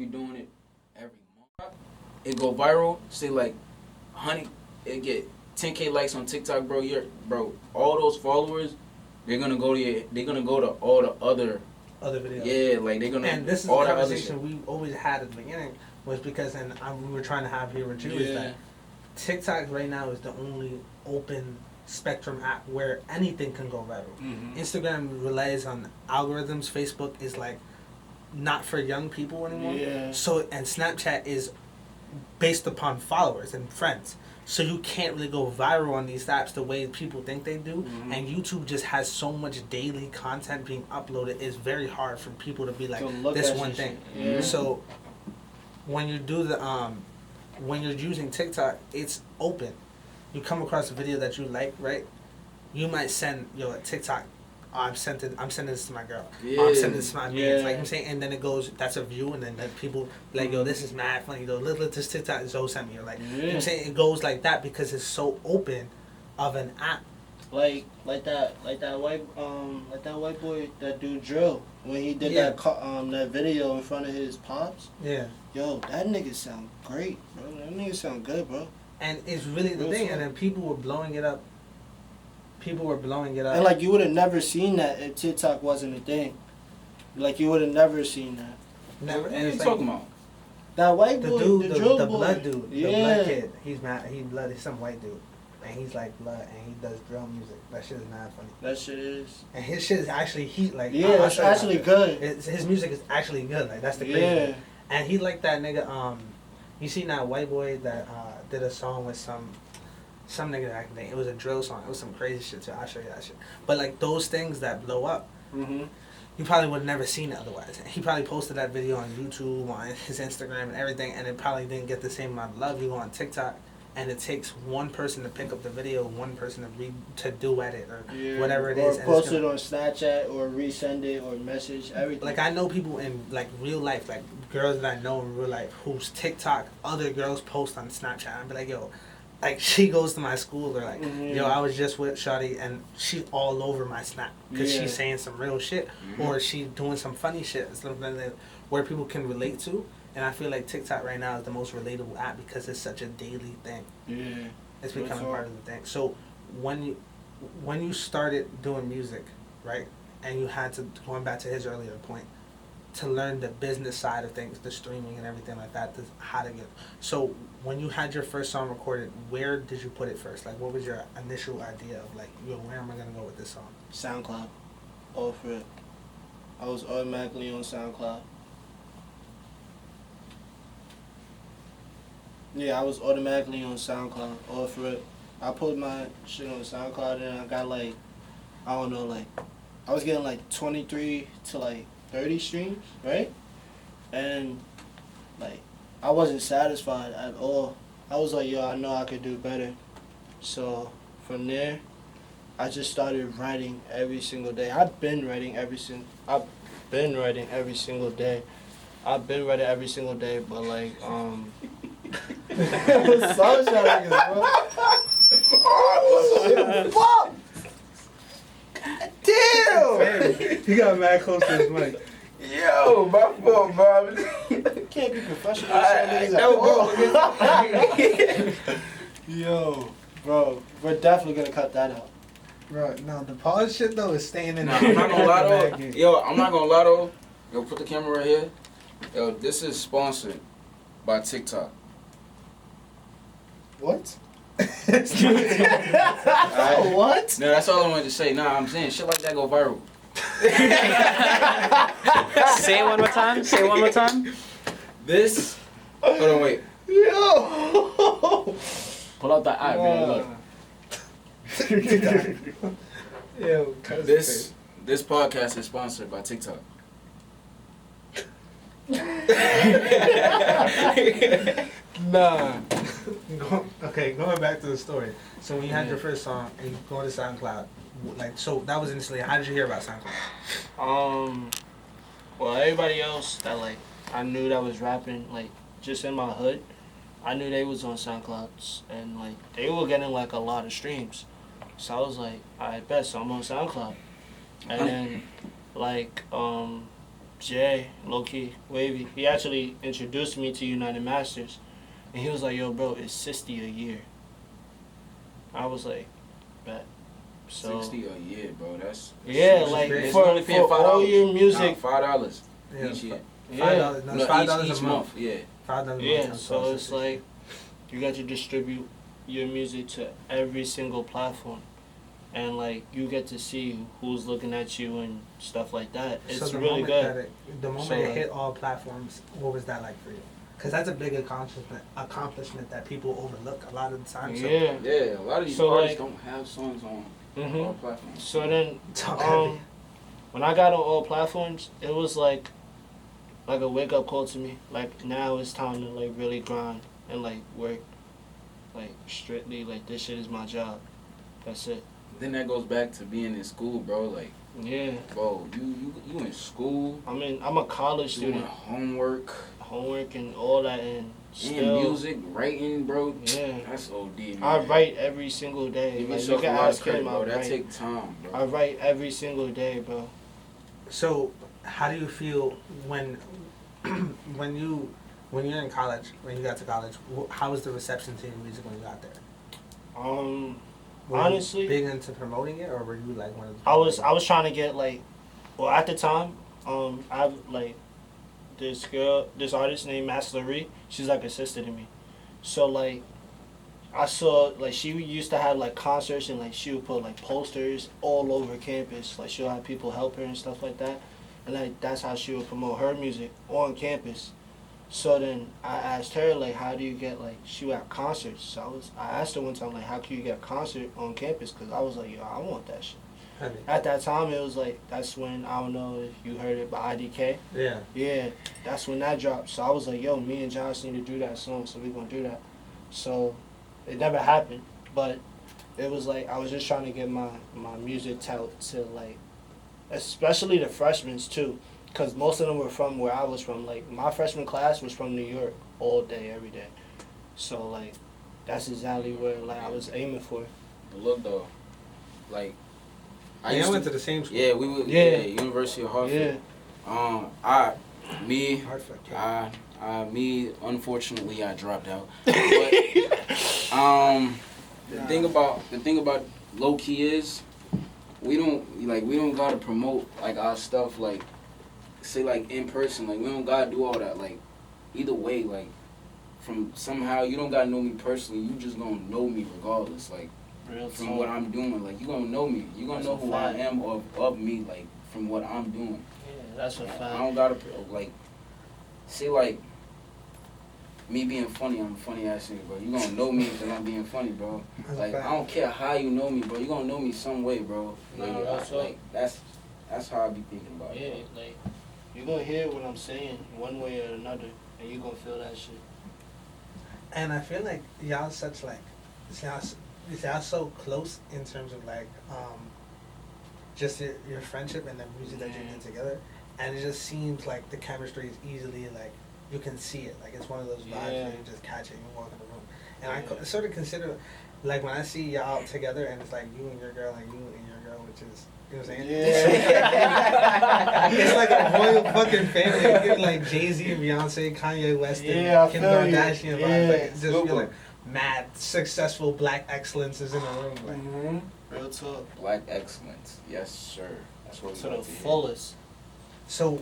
You doing it every month. It go viral. Say like, honey, it get 10K likes on TikTok, bro. Bro. All those followers, they're gonna go to all the other videos. Yeah, like they're gonna. And this is all the the conversation we always had at the beginning, was because, we were trying to have here with you, is that TikTok right now is the only open spectrum app where anything can go viral. Mm-hmm. Instagram relies on algorithms. Facebook is like not for young people anymore. Yeah. So, and Snapchat is based upon followers and friends. So you can't really go viral on these apps the way people think they do. Mm-hmm. And YouTube just has so much daily content being uploaded. It's very hard for people to be like, To this one thing. Yeah. So when you do the when you're using TikTok, it's open. You come across a video that you like, right? You might send a TikTok. I'm sending this to my girl. Yeah. I'm sending this to my man. Yeah. Like I'm saying, and then it goes. That's a view, and then people like, yo, this is mad funny. Look, this TikTok Zoe sent me. Or like, you know what I'm saying, it goes like that because it's so open of an app. Like that white boy that do drill when he did that video in front of his pops. Yeah. Yo, that nigga sound great, bro. That nigga sound good, bro. And it's really the thing. And then people were blowing it up. And like you would have never seen that if TikTok wasn't a thing. Like you would have never seen that. Never. What And are it's you like, talking about? That white boy, the dude, the drill the boy. blood dude, Yeah. the blood kid. He's mad. He's some white dude, and he's like blood, and he does drill music. That shit is mad funny. That shit is. And his shit is actually heat. Like Yeah, it's actually good. His music is actually good. Like that's the crazy thing. And he like that nigga. You seen that white boy that did a song with some nigga that I can think. It was a drill song. It was some crazy shit too. I'll show you that shit. But like those things that blow up, you probably would have never seen it otherwise. He probably posted that video on YouTube, on his Instagram and everything, and it probably didn't get the same amount of love. You go on TikTok, and it takes one person to pick up the video, one person to duet it, or whatever it is. Or post it on Snapchat, or resend it, or message, everything. Like I know people in like real life, like girls that I know in real life, whose TikTok other girls post on Snapchat. I'd be like, yo, like she goes to my school, or like, yo, I was just with Shawty and she's all over my Snap because she's saying some real shit, or she's doing some funny shit, something that where people can relate to. And I feel like TikTok right now is the most relatable app because it's such a daily thing. Yeah, it's becoming part of the thing. So when you started doing music, right, and you had to, going back to his earlier point, to learn the business side of things, the streaming and everything like that, how to get. So when you had your first song recorded, where did you put it first? Like, what was your initial idea of like, yo, where am I gonna go with this song? SoundCloud, all for it. I was automatically on SoundCloud. Yeah, I was automatically on SoundCloud, all for it. I put my shit on SoundCloud and I got like, I don't know, like, I was getting like 23 to like 30 streams, right? And like, I wasn't satisfied at all. I was like, yo, I know I could do better. So from there, I just started writing every single day. I've been writing every single day. But like, so shut bro. Oh, fuck! Damn! He got mad close to his mic. Yo, my fault, bro. Can't be professional. Yo, bro, we're definitely gonna cut that out. Bro, no, the pause shit though is staying in. Nah, I'm not gonna lie though. Yo, I'm not gonna lie though. Yo, put the camera right here. Yo, this is sponsored by TikTok. What? Right? What? No, that's all I wanted to say. Nah, I'm saying shit like that go viral. Say it one more time. This. Hold on, wait. Yo. Pull out the eye, man. Look. Yo, This podcast is sponsored by TikTok. Nah. Okay, going back to the story. So when you had your first song and you go to SoundCloud, like, so that was initially, how did you hear about SoundCloud? Well, everybody else that like I knew that was rapping, like just in my hood, I knew they was on SoundCloud, and like they were getting like a lot of streams. So I was like, I bet, so I'm on SoundCloud. And then like L0key, Wavy. He actually introduced me to United Masters, and he was like, "Yo, bro, it's 60 a year." I was like, "Bet." So 60 a year, bro. That's yeah, like for all your music, $5 Yeah, each year. $5. No, No, $5 each a month. Yeah. $5 a yeah. month. So it's like you got to distribute your music to every single platform, and like you get to see who's looking at you and stuff like that. It's so really good. The moment So, it like, hit all platforms, what was that like for you? Because that's a big accomplishment that people overlook a lot of the time. So Yeah. Yeah, a lot of these So, artists like- don't have songs on Mhm. all platforms. So then, talk heavy. when I got on all platforms, it was like a wake up call to me. Like now it's time to like really grind and like work, like strictly like this shit is my job. That's it. Then that goes back to being in school, bro. Like, Yeah. bro, you in school, I'm a college doing student, homework and all that, and and still music, writing, bro. Yeah. That's OD, man. I write every single day. Give Like, yourself you a can lot of ask him, credit, bro. I That write. take time, bro. I write every single day, bro. So how do you feel when you're in college, when you got to college? How was the reception to your music when you got there? Were Honestly, you big into promoting it, or were you like one of the? I was trying to get like, well, at the time, I like this artist named L0key. She's like a sister to me, so like, I saw like she used to have like concerts and like she would put like posters all over campus. Like she'll have people help her and stuff like that, and like that's how she would promote her music on campus. So then I asked her like, how do you get like she would have concerts? So I asked her one time like, how can you get a concert on campus? Cause I was like, yo, I want that shit. Heavy. At that time, it was like that's when I don't know if you heard it by IDK. Yeah. Yeah, that's when that dropped. So I was like, yo, me and Josh need to do that song, so we gonna do that. So it never happened, but it was like I was just trying to get my music out to like, especially the freshmen too. Because most of them were from where I was from. Like, my freshman class was from New York all day, every day. So, like, that's exactly where, like, I was aiming for. But look, though, like, I went to the same school. Yeah, we were. Yeah. University of Hartford. Yeah. Hartford. Me, unfortunately, I dropped out. But, the thing about L0key is, we don't gotta promote like our stuff like, say like in person. Like we don't gotta do all that. Like either way, like from somehow you don't gotta know me personally. You just gonna know me regardless. Like from what I'm doing. Like you gonna know me. You gonna know who I am of me. Like from what I'm doing. Yeah, that's a fact. I don't gotta like say like me being funny. I'm a funny ass nigga, bro. You gonna know me because I'm being funny, bro. Like I don't care how you know me, bro. You gonna know me some way, bro. Like, that's how I be thinking about it. Yeah, like you gonna hear what I'm saying one way or another, and you gonna feel that shit. And I feel like y'all such like y'all so close in terms of like just your friendship and the music that you did together, and it just seems like the chemistry is easily like you can see it, like it's one of those vibes where you just catch it and you walk in the room. And I sort of consider like when I see y'all together and it's like you and your girl and you and your girl, which is, you know what I'm saying? Yeah. It's like a royal fucking family. You get like Jay-Z and Beyonce, Kanye West, and Kim Kardashian vibes. Like, it's just feel like mad successful black excellence is in the room. Like. Real talk. Black excellence, yes sir. That's what we To the about to hear. fullest. So,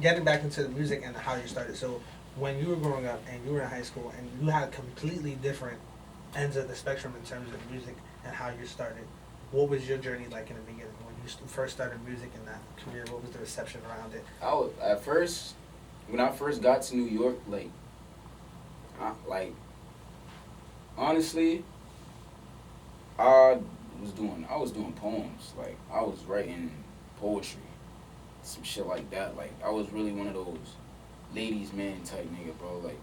getting back into the music and how you started. So, when you were growing up and you were in high school and you had completely different ends of the spectrum in terms of music and how you started, what was your journey like in the beginning when you first started music in that career? What was the reception around it? When I first got to New York, honestly, I was doing poems. Like I was writing poetry, some shit like that. Like I was really one of those ladies man type nigga, bro. Like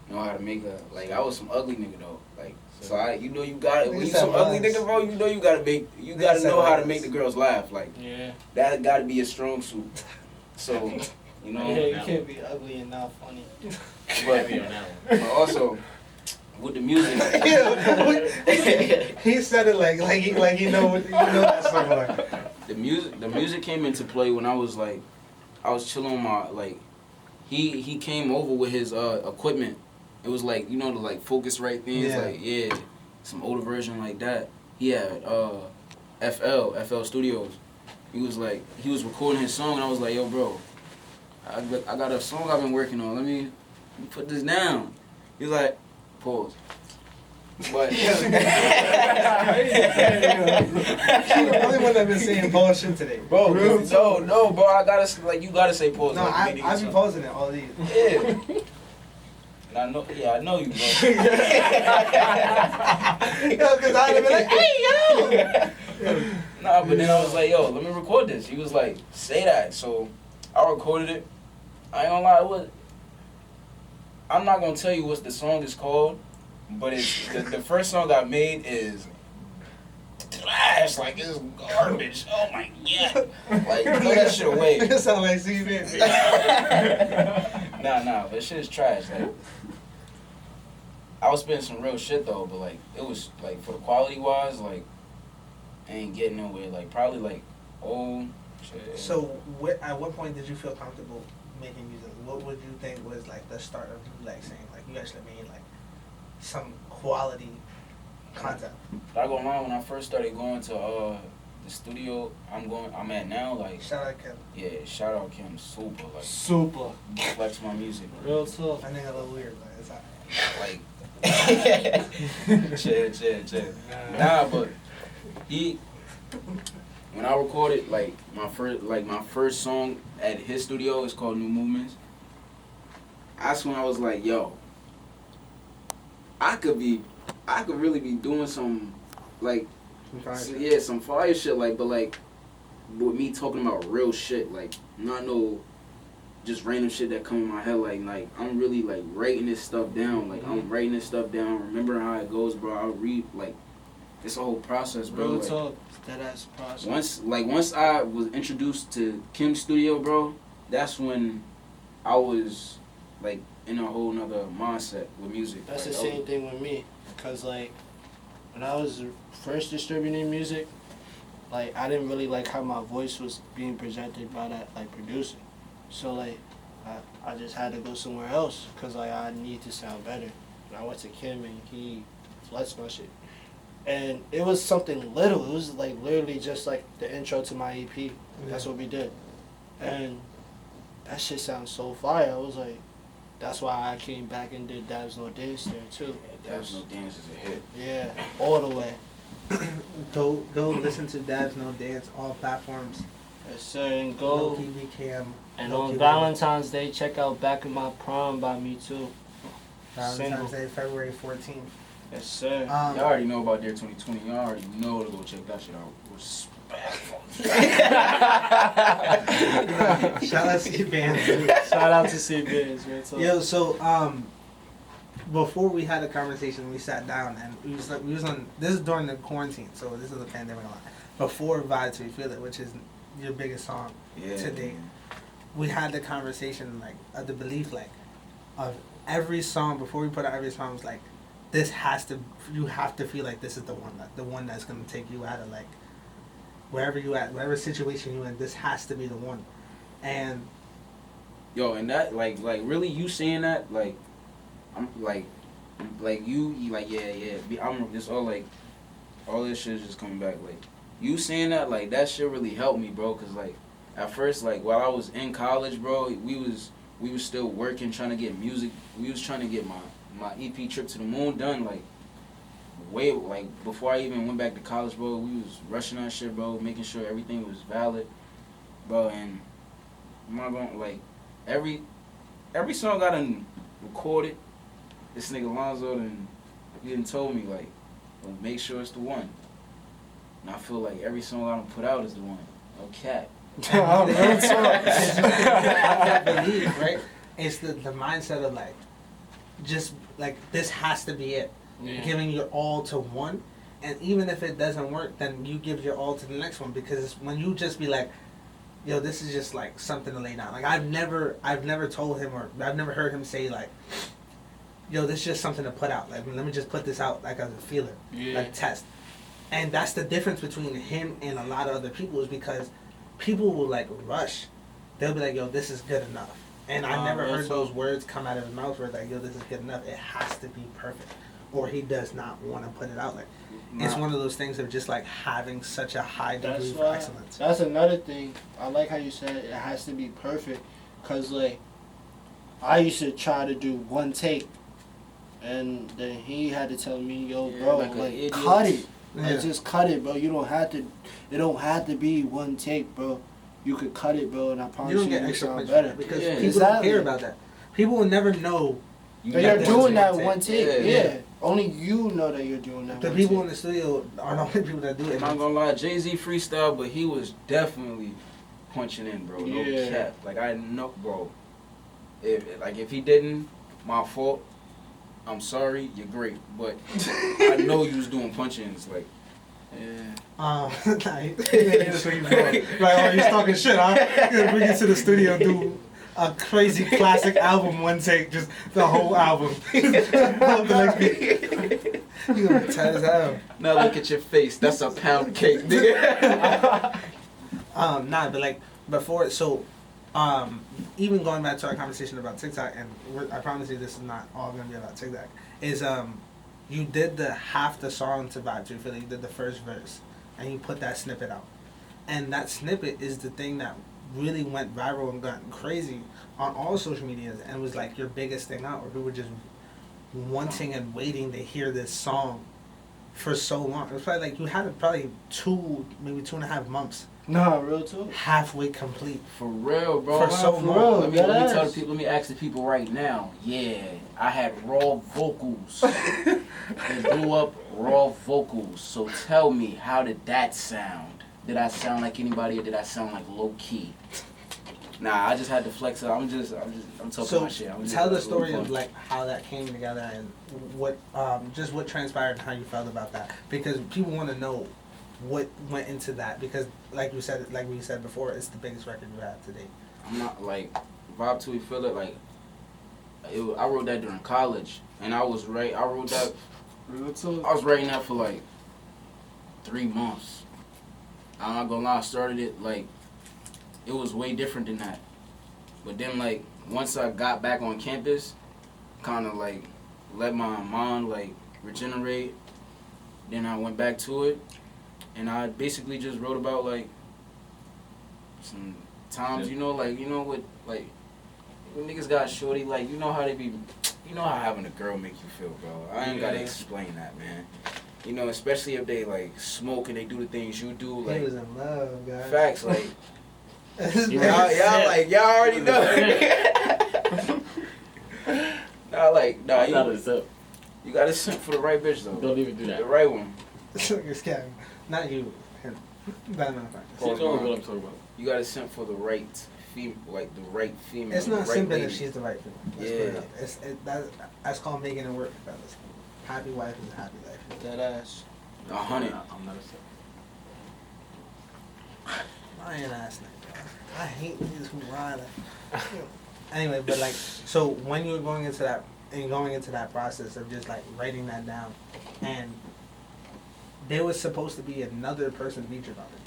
know how to make I was some ugly nigga though. Like so you got it. When you some ugly nigga, bro, you gotta know how to make the girls laugh. Like that gotta be a strong suit. So you know. Yeah, you can't be ugly and not funny. But also with the music. He said it like you know that song. Like. The music came into play when I was like I was chilling on my like. He came over with his equipment. It was like, you know, the like Focusrite things, like some older version like that. He had FL Studios. He was recording his song, and I was like, yo, bro, I got a song I've been working on. Let me put this down. He was like, pause. But You're the only one that's been saying bullshit today, bro. No, bro. I gotta you gotta say pause. No, I've been pausing it all these. Yeah. And I know you, bro. Yo, cause I'd have been like, hey, yo. Nah, but then I was like, yo, let me record this. He was like, say that. So I recorded it. I ain't gonna lie, I'm not gonna tell you what the song is called, but it's the first song I made is trash, like it's garbage. Oh my god. Like throw that shit away. It sound like CB. Nah, that shit is trash. Like I was spitting some real shit though, but like it was like for the quality wise, like I ain't getting nowhere. Like probably like shit. So at what point did you feel comfortable making music? What would you think was like the start of you like saying like you actually made like some quality content? Not gonna lie, when I first started going to the studio I'm at now, like Shout out Kim. yeah, shout out Kim, super like Super. flex my music. Real tough. I think a little weird, but it's alright. Like chill. Nah, but when I recorded like my first song at his studio is called New Movements. That's when I was like, yo, I could really be doing some like some fire shit, like, but like with me talking about real shit, like not no just random shit that come in my head, like I'm really like writing this stuff down, like I'm writing this stuff down, remembering how it goes, bro. I read like it's a whole process, bro. Real like, talk. That ass process. Once I was introduced to Kim's studio, bro, that's when I was like in a whole nother mindset with music. That's like, the same thing with me, cause like when I was first distributing music, like I didn't really like how my voice was being presented by that like producer, so like I just had to go somewhere else, cause like I need to sound better. And I went to Kim and he flexed my shit, and it was something little. It was like literally just like the intro to my EP. That's what we did, and that shit sounds so fire. I was like, that's why I came back and did Dabs No Dance there too. Yeah, Dabs No Dance is a hit. Yeah, all the way. Go listen to Dabs No Dance, all platforms. Yes, sir, and go. L0key, BKM. And L0key on Wavy. Valentine's Day, check out Back in My Prime by me too. Valentine's Day, February 14th. Yes, sir. Y'all already know about their 2020. Y'all already know to go check that shit out. Respectful. Shout out to bands. Shout out to C-Biz, man. Yo, so before we had a conversation, we sat down and we was on. This is during the quarantine, so this is a pandemic. Before Vibe to Feel It, which is your biggest song to date, we had the conversation like of the belief like of every song before we put out every song was like you have to feel like this is the one that's gonna take you out of like wherever you at, whatever situation you in. This has to be the one, and yo, and that like really you saying that like I'm like you like yeah I'm just all like all this shit is just coming back like you saying that like that shit really helped me, bro, cause like at first like while I was in college, bro, we was still working trying to get music. We was trying to get my EP Trip to the Moon done like way like before I even went back to college, bro. We was rushing that shit, bro, making sure everything was valid, bro. And I'm not gonna like every song I done recorded, this nigga Lonzo done told me like, well, make sure it's the one. And I feel like every song I done put out is the one. No cap. I believe, right? It's the mindset of like, just like this has to be it. Yeah. Giving your all to one, and even if it doesn't work, then you give your all to the next one, because it's when you just be like, yo, this is just like something to lay down. Like I've never told him, or I've never heard him say like, yo, this is just something to put out. Like let me just put this out like as a feeler, like test. And that's the difference between him and a lot of other people, is because people will like rush they'll be like, yo, this is good enough. And I never heard those words come out of his mouth where it's like, yo, this is good enough. It has to be perfect. Or he does not want to put it out there. It's one of those things of just like having such a high degree of excellence. That's another thing. I like how you said it has to be perfect. Because, like, I used to try to do one take. And then he had to tell me, yo, bro, like cut it. Like, just cut it, bro. You don't have to. It don't have to be one take, bro. You could cut it, bro, and I promise you it'll sound better. Because people don't care about that. People will never know that you're doing that one take. Yeah. Only you know that you're doing that. The people in the studio are the only people that do it. I'm not gonna lie, Jay-Z freestyle, but he was definitely punching in, bro. No cap. Like, I know, bro. If he didn't, my fault. I'm sorry, you're great, but I know you was doing punch-ins, like. Like, oh, he's talking shit, huh? Bring it to the studio, do a crazy classic album, one take, just the whole album. You gonna be tight as hell. Now look at your face. That's a pound cake, nigga. Nah, but like before, so even going back to our conversation about TikTok, and I promise you this is not all gonna be about TikTok. Is you did the half the song to Vibe to Philly. You did the first verse, and you put that snippet out, and that snippet is the thing that really went viral and got crazy on all social medias, and was like your biggest thing out, where people were just wanting and waiting to hear this song for so long. It was probably like you had it probably 2.5 months. Nah, real talk. Halfway complete. For real, bro. For so long. Let me tell the people. Let me ask the people right now. Yeah, I had raw vocals. They blew up raw vocals. So tell me, how did that sound? Did I sound like anybody, or did I sound like L0key? Nah, I just had to flex it. I'm talking my shit. Tell the story of like how that came together and what transpired and how you felt about that, because people want to know what went into that, because like we said before, it's the biggest record you have today. I'm not like Vibe Till We Feel It. Like I wrote that during college, and I was writing that for like 3 months. I'm not gonna lie, I started it like it was way different than that. But then like once I got back on campus, kind of like let my mind like regenerate. Then I went back to it. And I basically just wrote about like some times, when niggas got shorty, like how they be, how having a girl make you feel, bro. I ain't gotta explain that, man. Especially if they like smoke and they do the things you do, like. He was in love, guys. Facts, like. y'all already know. You gotta simp for the right bitch though. Don't even do that. The right one. Not you. Him. That man. She knows what I'm talking about. You gotta simp for the right female, like the right female. It's not right simping lady. if she's the right female. That's called making it work, fellas. Happy wife is a happy life. That ass. 100. I'm not a simp. I ain't ass nigga. I hate niggas who lie. Anyway, but like, so when you were going into that process of just like writing that down, and there was supposed to be another person featured on it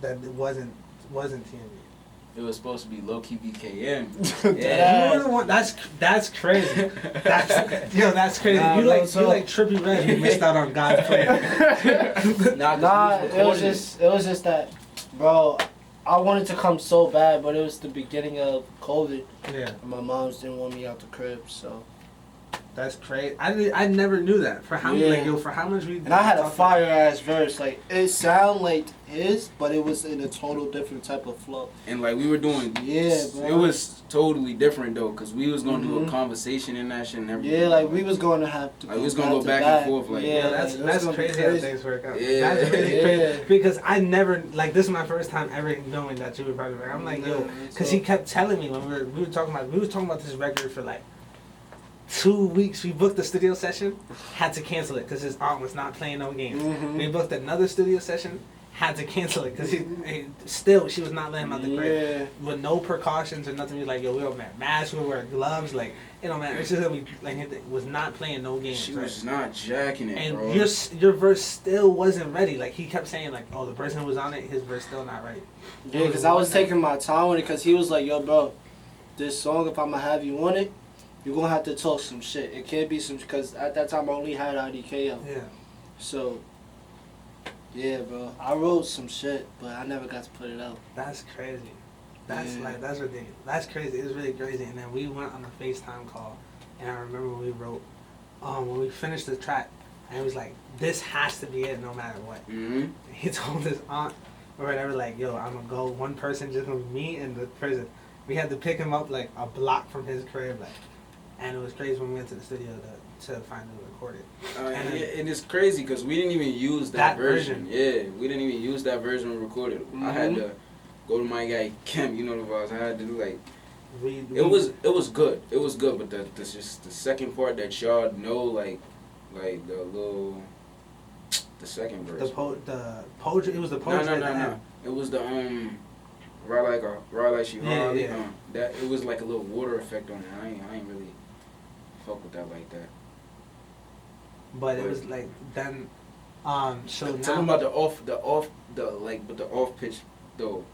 that it wasn't TNV. It was supposed to be L0key BKM. Yeah. You were the one. That's crazy. That's crazy. Nah, you like Trippie Redd who missed out on God's plan. Nah, it was just that, bro. I wanted to come so bad, but it was the beginning of COVID. Yeah. And my moms didn't want me out the crib, so. That's crazy. I never knew that. For how much we. And I had a fire ass verse. Like it sounded like his, but it was in a total different type of flow. And like we were doing. Yeah, bro. It was totally different though, cause we was gonna do a conversation in that shit and everything. Yeah, like we was going to have to. Like we was gonna go back and forth. Like that's crazy how things work out. Yeah. That's really crazy because I never like this is my first time ever knowing that you were probably like I'm like yo, cause he kept telling me when we were talking about this record for like 2 weeks. We booked the studio session, had to cancel it because his aunt was not playing no games. We booked another studio session, had to cancel it because still she was not letting him out the crib with no precautions or nothing. He was like, yo, we don't wear masks, we wear gloves, like it don't matter. It's just gonna be like he was not playing no games. She was not jacking it, and bro. your verse still wasn't ready. Like he kept saying like, oh, the person who was on it, his verse still not right. Yeah, because I was taking my time with it because he was like, yo, bro, this song, if I'm gonna have you on it, you're gonna have to talk some shit. It can't be some, because at that time I only had L0key. Yeah. So, yeah, bro, I wrote some shit, but I never got to put it out. That's crazy. That's that's ridiculous. That's crazy. It's really crazy. And then we went on a FaceTime call, and I remember we wrote, when we finished the track, and it was like, this has to be it no matter what. Mm-hmm. He told his aunt or whatever, like, yo, I'm gonna go, one person just gonna be me and the person. We had to pick him up like a block from his crib, like, and it was crazy when we went to the studio to finally record it. And it's crazy because we didn't even use that version. Yeah, we didn't even use that version when we recorded. I had to go to my guy Kim, you know the vibes. I had to do like, it was good. It was good, but the second part that y'all know, like the little, the second verse. The poetry. It was the poetry. No. It was the ride like she hard. Yeah. That it was like a little water effect on it. I ain't really fuck with that like that. But it was like then, so now. Tell them about the off pitch though.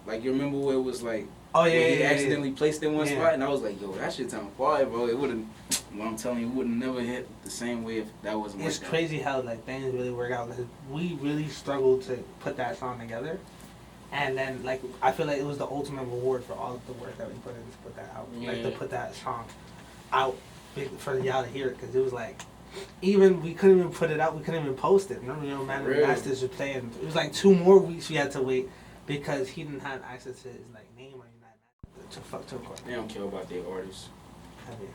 Like you remember where it was like. Oh yeah, he yeah, accidentally placed in one Yeah. spot, and I was like, "Yo, that shit sound fire, bro." It wouldn't. What I'm telling you, it would never hit the same way if that wasn't. It's like crazy how like things really work out. Because we really struggled to put that song together, and then like I feel like it was the ultimate reward for all of the work that we put in to put that out, like to put that song out for y'all to hear it. Because it was like, even we couldn't even put it out. We couldn't even post it. Remember, Man of the Masters was playing. It was like 2 more weeks we had to wait because he didn't have access to his like name or anything to fuck to record. They don't care about their artists. Heavy.